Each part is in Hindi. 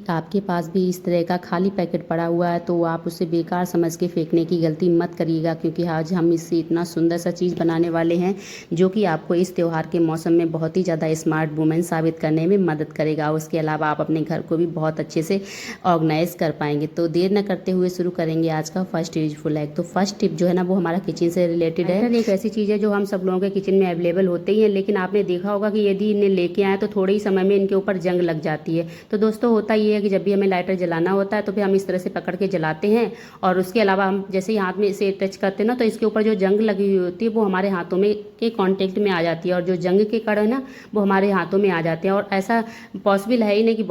आपके पास भी इस तरह का खाली पैकेट पड़ा हुआ है तो आप उसे बेकार समझ के फेंकने की गलती मत करिएगा, क्योंकि आज हम इससे इतना सुंदर सा चीज़ बनाने वाले हैं जो कि आपको इस त्यौहार के मौसम में बहुत ही ज़्यादा स्मार्ट वुमेन साबित करने में मदद करेगा। उसके अलावा आप अपने घर को भी बहुत अच्छे से ऑर्गेनाइज कर पाएंगे। तो देर न करते हुए शुरू करेंगे आज का फर्स्ट यूजफुल हैक। तो फर्स्ट टिप जो है ना वो हमारा किचन से रिलेटेड है। एक ऐसी चीज़ है जो हम सब लोगों के किचन में अवेलेबल होते ही है, लेकिन आपने देखा होगा कि यदि इन्हें लेके आए तो थोड़े ही समय में इनके ऊपर जंग लग जाती है। तो दोस्तों होता ये है कि जब भी हमें लाइटर जलाना होता है तो फिर हम इस तरह से पकड़ के जलाते हैं, और उसके अलावा हम जैसे ही हाथ में इसे टच करते हैं ना तो इसके ऊपर जो जंग लगी हुई होती है वो हमारे हाथों में के कांटेक्ट में आ जाती है, और जो जंग के कण है ना वो हमारे हाथों में आ जाते हैं। और ऐसा पॉसिबल है ही नहीं कि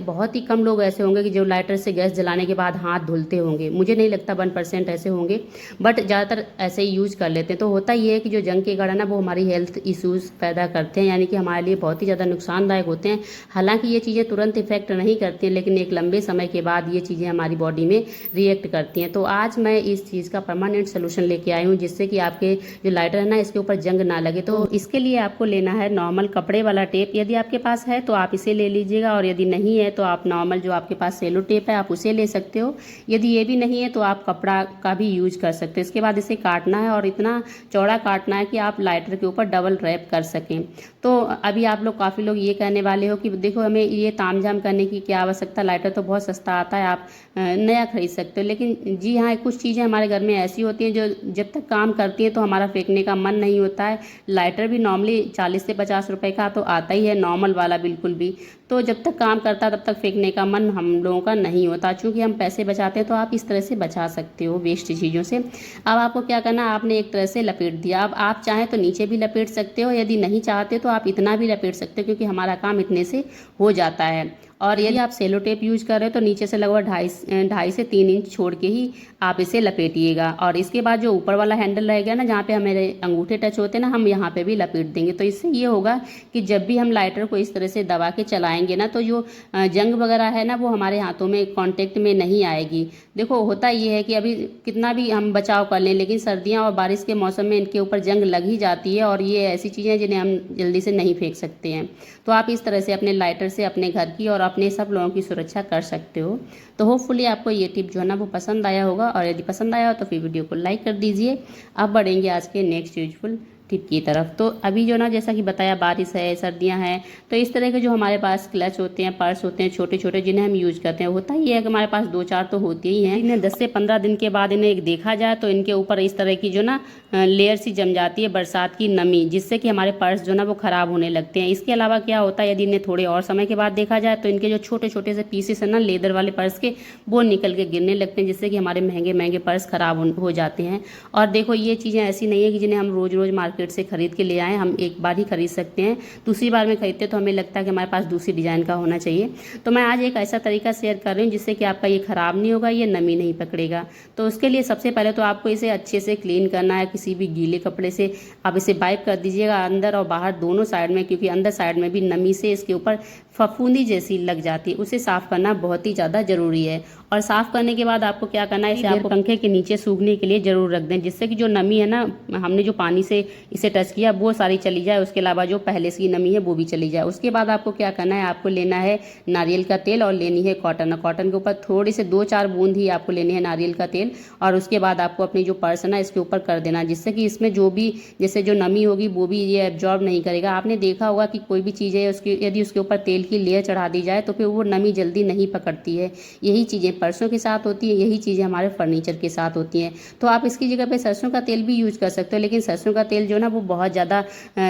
बहुत ही कम लोग ऐसे होंगे कि जो लाइटर से गैस जलाने के बाद हाथ धुलते होंगे। मुझे नहीं लगता 1% ऐसे होंगे, बट ज़्यादातर ऐसे ही यूज कर लेते हैं। तो होता ये है कि जो जंग के कण है ना वो हमारी हेल्थ इश्यूज पैदा करते हैं, यानी कि हमारे लिए बहुत ही ज़्यादा नुकसानदायक होते हैं। हालांकि ये चीज़ें तुरंत इफेक्ट नहीं करती हैं, लेकिन एक लंबे समय के बाद ये चीज़ें हमारी बॉडी में रिएक्ट करती हैं। तो आज मैं इस चीज़ का परमानेंट सोल्यूशन लेके आई हूँ जिससे कि आपके जो लाइटर है ना इसके ऊपर जंग ना लगे। तो इसके लिए आपको लेना है नॉर्मल कपड़े वाला टेप। यदि आपके पास है तो आप इसे ले लीजिएगा, और यदि नहीं है तो आप नॉर्मल जो आपके पास सेलो टेप है आप उसे ले सकते हो। यदि ये भी नहीं है तो आप कपड़ा का भी यूज कर सकते हो। इसके बाद इसे काटना है, और इतना चौड़ा काटना है कि आप लाइटर के ऊपर डबल रैप कर सकें। तो अभी आप लोग काफ़ी लोग ये कहने वाले हो कि देखो हमें ये तामझाम करने की क्या आवश्यकता, लाइटर तो बहुत सस्ता आता है, आप नया खरीद सकते हो। लेकिन जी हाँ, कुछ चीज़ें हमारे घर में ऐसी होती हैं जो जब तक काम करती हैं तो हमारा फेंकने का मन नहीं होता है। लाइटर भी नॉर्मली 40 से 50 रुपए का तो आता ही है, नॉर्मल वाला बिल्कुल भी। तो जब तक काम करता है तब तक फेंकने का मन हम लोगों का नहीं होता। चूँकि हम पैसे बचाते हैं तो आप इस तरह से बचा सकते हो वेस्ट चीज़ों से। अब आपको क्या करना है, आपने एक तरह से लपेट दिया। अब आप चाहें तो नीचे भी लपेट सकते हो, यदि नहीं चाहते तो आप इतना भी लपेट सकते हो, क्योंकि हमारा काम इतने से हो जाता है। और यदि आप सेलो टेप यूज कर रहे हो तो नीचे से लगभग 2.5 से 3 इंच छोड़ के ही आप इसे लपेटिएगा। और इसके बाद जो ऊपर वाला हैंडल रहेगा ना जहाँ पे हमारे अंगूठे टच होते हैं ना, हम यहाँ पे भी लपेट देंगे। तो इससे ये होगा कि जब भी हम लाइटर को इस तरह से दबा के चलाएंगे ना तो जो जंग वगैरह है ना वो हमारे हाथों में कांटेक्ट में नहीं आएगी। देखो होता ये है कि अभी कितना भी हम बचाव कर लें, लेकिन सर्दियाँ और बारिश के मौसम में इनके ऊपर जंग लग ही जाती है, और ये ऐसी चीज़ें हैं जिन्हें हम जल्दी से नहीं फेंक सकते हैं। तो आप इस तरह से अपने लाइटर से अपने घर की और अपने सब लोगों की सुरक्षा कर सकते हो। तो होपफुली आपको ये टिप जो है ना वो पसंद आया होगा, और यदि पसंद आया हो तो फिर वीडियो को लाइक कर दीजिए। अब बढ़ेंगे आज के नेक्स्ट यूजफुल टिप की तरफ। तो अभी जो ना जैसा कि बताया बारिश है, सर्दियां हैं, तो इस तरह के जो हमारे पास क्लच होते हैं, पर्स होते हैं छोटे छोटे जिन्हें हम यूज करते हैं, होता ही है कि हमारे पास 2-4 तो होते ही हैं। इन्हें 10 से 15 दिन के बाद इन्हें एक देखा जाए तो इनके ऊपर इस तरह की जो ना लेयर सी जम जाती है बरसात की नमी, जिससे कि हमारे पर्स जो ना वो खराब होने लगते हैं। इसके अलावा क्या होता है, यदि इन्हें थोड़े और समय के बाद देखा जाए तो इनके जो छोटे छोटे से पीसेस है ना लेदर वाले पर्स के, वो निकल के गिरने लगते हैं, जिससे कि हमारे महंगे महंगे पर्स खराब हो जाते हैं। और देखो ये चीज़ें ऐसी नहीं है कि जिन्हें हम रोज रोज मार्केट से खरीद के ले आए, हम एक बार ही खरीद सकते हैं। दूसरी बार में खरीदते तो हमें लगता है कि हमारे पास दूसरी डिजाइन का होना चाहिए। तो मैं आज एक ऐसा तरीका शेयर कर रही हूँ जिससे कि आपका ये खराब नहीं होगा, ये नमी नहीं पकड़ेगा। तो उसके लिए सबसे पहले तो आपको इसे अच्छे से क्लीन करना है। किसी भी गीले कपड़े से आप इसे वाइप कर दीजिएगा अंदर और बाहर दोनों साइड में, क्योंकि अंदर साइड में भी नमी से इसके ऊपर फफूंदी जैसी लग जाती है। उसे साफ करना बहुत ही ज़्यादा जरूरी है। और साफ करने के बाद आपको क्या करना है, इसे आपको पंखे के नीचे सूखने के लिए जरूर रख दें, जिससे कि जो नमी है ना हमने जो पानी से इसे टच किया वो सारी चली जाए। उसके अलावा जो पहले से नमी है वो भी चली जाए। उसके बाद आपको क्या करना है, आपको लेना है नारियल का तेल और लेनी है कॉटन। कॉटन के ऊपर थोड़ी से 2-4 बूंद ही आपको लेनी है नारियल का तेल, और उसके बाद आपको अपनी जो पर्स है ना इसके ऊपर कर देना, जिससे कि इसमें जो भी जैसे जो नमी होगी वो भी ये एब्जॉर्ब नहीं करेगा। आपने देखा होगा कि कोई भी चीज़ है उसकी यदि उसके ऊपर तेल की लेयर चढ़ा दी जाए तो फिर वो नमी जल्दी नहीं पकड़ती है। यही चीज़ें पर्सों के साथ होती है, यही चीज़ें हमारे फर्नीचर के साथ होती हैं। तो आप इसकी जगह पे सरसों का तेल भी यूज कर सकते हो, लेकिन सरसों का तेल जो ना वो बहुत ज़्यादा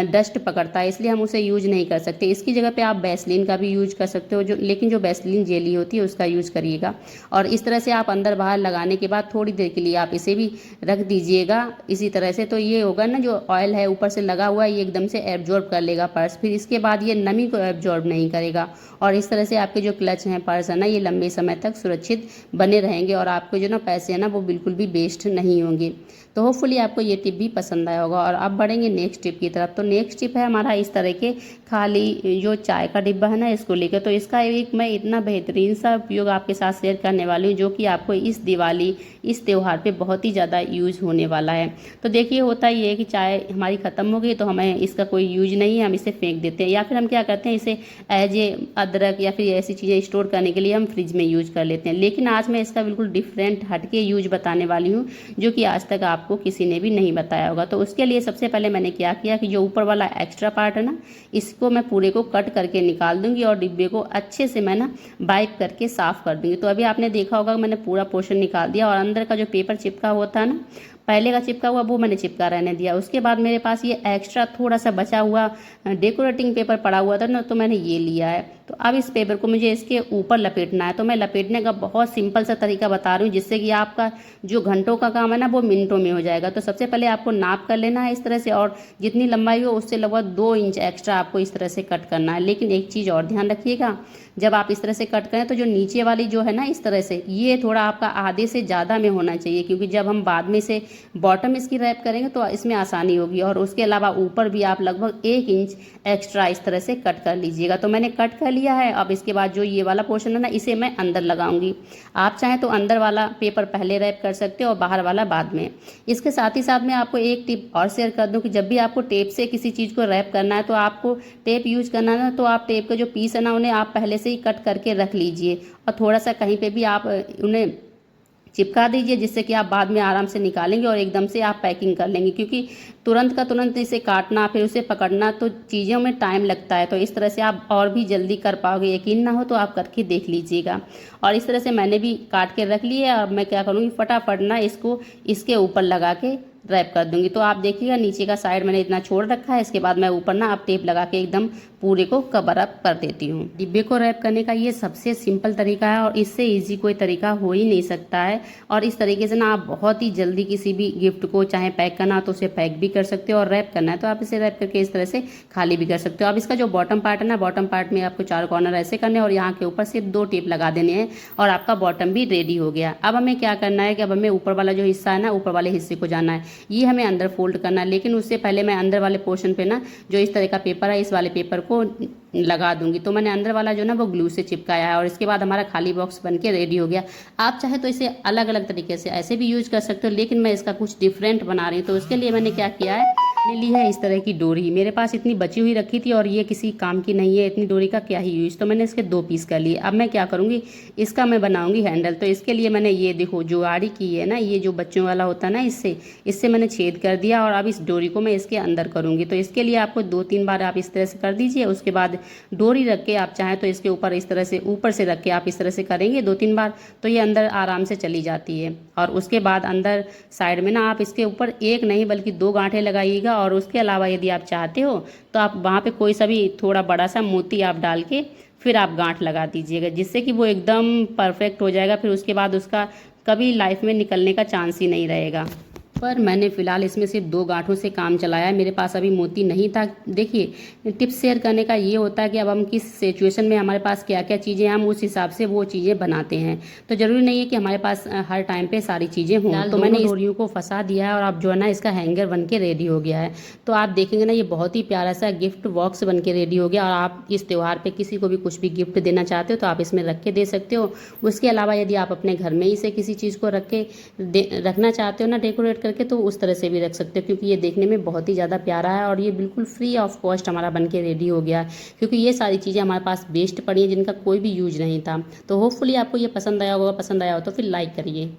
डस्ट पकड़ता है, इसलिए हम उसे यूज नहीं कर सकते। इसकी जगह पे आप वैसलीन का भी यूज कर सकते हो, लेकिन जो वैसलीन जेली होती है उसका यूज करिएगा। और इस तरह से आप अंदर बाहर लगाने के बाद थोड़ी देर के लिए आप इसे भी रख दीजिएगा इसी तरह से। तो ये होगा ना जो ऑयल है ऊपर से लगा हुआ है ये एकदम से एब्जॉर्ब कर लेगा पर्स, फिर इसके बाद ये नमी को एब्जॉर्ब नहीं करेगा। और इस तरह से आपके जो क्लच हैं, पर्स है ना, ये लंबे समय तक सुरक्षित बने रहेंगे, और आपके जो ना पैसे हैं ना वो बिल्कुल भी वेस्ट नहीं होंगे। तो होपफुली आपको ये टिप भी पसंद आया होगा। और अब बढ़ेंगे नेक्स्ट टिप की तरफ। तो नेक्स्ट टिप है हमारा इस तरह के खाली जो चाय का डिब्बा है ना, इसको लेकर। तो इसका एक मैं इतना बेहतरीन सा उपयोग आपके साथ शेयर करने वाली हूँ, जो कि आपको इस दिवाली, इस त्यौहार पे बहुत ही ज़्यादा यूज़ होने वाला है। तो देखिए, होता ये है कि चाय हमारी ख़त्म हो गई तो हमें इसका कोई यूज नहीं है, हम इसे फेंक देते हैं, या फिर हम क्या करते हैं, इसे एज ए अदरक या फिर ऐसी चीज़ें स्टोर करने के लिए हम फ्रिज में यूज कर लेते हैं। लेकिन आज मैं इसका बिल्कुल डिफरेंट हटके यूज बताने वाली हूँ, जो कि आज तक आपको किसी ने भी नहीं बताया होगा। तो उसके लिए सबसे पहले मैंने क्या किया कि जो ऊपर वाला एक्स्ट्रा पार्ट है ना, इसको मैं पूरे को कट करके निकाल दूंगी और डिब्बे को अच्छे से मैं ना वाइप करके साफ कर दूंगी। तो अभी आपने देखा होगा मैंने पूरा पोर्शन निकाल दिया, और अंदर का जो पेपर चिपका होता है ना, पहले का चिपका हुआ वो मैंने चिपका रहने दिया। उसके बाद मेरे पास ये एक्स्ट्रा थोड़ा सा बचा हुआ डेकोरेटिंग पेपर पड़ा हुआ था ना, तो मैंने ये लिया है। तो अब इस पेपर को मुझे इसके ऊपर लपेटना है। तो मैं लपेटने का बहुत सिंपल सा तरीका बता रही हूँ, जिससे कि आपका जो घंटों का काम है ना, वो मिनटों में हो जाएगा। तो सबसे पहले आपको नाप कर लेना है इस तरह से, और जितनी लंबाई हो उससे लगभग 2 इंच एक्स्ट्रा आपको इस तरह से कट करना है। लेकिन एक चीज़ और ध्यान रखिएगा, जब आप इस तरह से कट करें तो जो नीचे वाली जो है ना, इस तरह से, ये थोड़ा आपका आधे से ज़्यादा में होना चाहिए, क्योंकि जब हम बाद में से बॉटम इसकी रैप करेंगे तो इसमें आसानी होगी। और उसके अलावा ऊपर भी आप लगभग 1 इंच एक्स्ट्रा इस तरह से कट कर लीजिएगा। तो मैंने कट कर लिया है। अब इसके बाद जो ये वाला पोर्शन है ना, इसे मैं अंदर लगाऊंगी। आप चाहें तो अंदर वाला पेपर पहले रैप कर सकते हो और बाहर वाला बाद में। इसके साथ ही साथ मैं आपको एक टिप और शेयर कर दूं कि जब भी आपको टेप से किसी चीज़ को रैप करना है, तो आपको टेप यूज करना है ना, तो आप टेप के जो पीस है ना, उन्हें आप पहले से ही कट करके रख लीजिए, और थोड़ा सा कहीं पे भी आप उन्हें चिपका दीजिए, जिससे कि आप बाद में आराम से निकालेंगे और एकदम से आप पैकिंग कर लेंगे। क्योंकि तुरंत का तुरंत इसे काटना फिर उसे पकड़ना, तो चीज़ों में टाइम लगता है। तो इस तरह से आप और भी जल्दी कर पाओगे। यकीन ना हो तो आप करके देख लीजिएगा। और इस तरह से मैंने भी काट के रख लिए। अब मैं क्या करूँगी, फटाफट ना इसको इसके ऊपर लगा के रैप कर दूंगी। तो आप देखिएगा नीचे का साइड मैंने इतना छोड़ रखा है। इसके बाद मैं ऊपर ना अब टेप लगा के एकदम पूरे को कवर अप कर देती हूँ। डिब्बे को रैप करने का ये सबसे सिंपल तरीका है, और इससे इजी कोई तरीका हो ही नहीं सकता है। और इस तरीके से ना आप बहुत ही जल्दी किसी भी गिफ्ट को चाहे पैक करना तो उसे पैक भी कर सकते हो, और रैप करना है तो आप इसे रैप करके इस तरह से खाली भी कर सकते हो। अब इसका जो बॉटम पार्ट है ना, बॉटम पार्ट में आपको 4 कॉर्नर ऐसे करने और यहाँ के ऊपर सिर्फ 2 टेप लगा देने हैं, और आपका बॉटम भी रेडी हो गया। अब हमें क्या करना है कि अब हमें ऊपर वाला जो हिस्सा है ना, ऊपर वाले हिस्से को जाना है, ये हमें अंदर फोल्ड करना है। लेकिन उससे पहले मैं अंदर वाले पोर्शन पे ना जो इस तरह का पेपर है, इस वाले पेपर को लगा दूंगी। तो मैंने अंदर वाला जो ना वो ग्लू से चिपकाया है, और इसके बाद हमारा खाली बॉक्स बनके रेडी हो गया। आप चाहे तो इसे अलग अलग तरीके से ऐसे भी यूज कर सकते हो, लेकिन मैं इसका कुछ डिफरेंट बना रही हूँ। तो उसके लिए मैंने क्या किया है, मैंने ली है इस तरह की डोरी। मेरे पास इतनी बची हुई रखी थी, और ये किसी काम की नहीं है, इतनी डोरी का क्या ही यूज। तो मैंने इसके 2 पीस कर लिए। अब मैं क्या करूँगी, इसका मैं बनाऊंगी हैंडल। तो इसके लिए मैंने ये देखो जुगाड़ी की है ना, ये जो बच्चों वाला होता है ना, इससे मैंने छेद कर दिया, और अब इस डोरी को मैं इसके अंदर करूँगी। तो इसके लिए आपको 2-3 बार आप इस तरह से कर दीजिए। उसके बाद डोरी रख के आप चाहें तो इसके ऊपर इस तरह से ऊपर से रख के आप इस तरह से करेंगे 2-3 बार, तो ये अंदर आराम से चली जाती है। और उसके बाद अंदर साइड में ना आप इसके ऊपर 1 नहीं बल्कि 2 गांठें लगाइएगा। और उसके अलावा यदि आप चाहते हो तो आप वहाँ पे कोई सा भी थोड़ा बड़ा सा मोती आप डाल के फिर आप गांठ लगा दीजिएगा, जिससे कि वो एकदम परफेक्ट हो जाएगा। फिर उसके बाद उसका कभी लाइफ में निकलने का चांस ही नहीं रहेगा। पर मैंने फ़िलहाल इसमें सिर्फ 2 गांठों से काम चलाया है, मेरे पास अभी मोती नहीं था। देखिए, टिप्स शेयर करने का ये होता है कि अब हम किस सिचुएशन में हमारे पास क्या क्या चीज़ें हैं, हम उस हिसाब से वो चीज़ें बनाते हैं। तो ज़रूरी नहीं है कि हमारे पास हर टाइम पे सारी चीज़ें हों। तो मैंने डोरियों को फंसा दिया है, और अब जो है ना इसका हैंगर बन के रेडी हो गया है। तो आप देखेंगे ना, ये बहुत ही प्यारा सा गिफ्ट बॉक्स बन के रेडी हो गया। और आप इस त्यौहार पर किसी को भी कुछ भी गिफ्ट देना चाहते हो तो आप इसमें रख के दे सकते हो। उसके अलावा यदि आप अपने घर में ही से किसी चीज़ को रखना चाहते हो ना, डेकोरेट करके, तो उस तरह से भी रख सकते हो, क्योंकि ये देखने में बहुत ही ज़्यादा प्यारा है। और ये बिल्कुल फ्री ऑफ कॉस्ट हमारा बनके रेडी हो गया, क्योंकि ये सारी चीज़ें हमारे पास वेस्ट पड़ी हैं जिनका कोई भी यूज नहीं था। तो होपफुली आपको ये पसंद आया होगा। पसंद आया हो तो फिर लाइक करिए।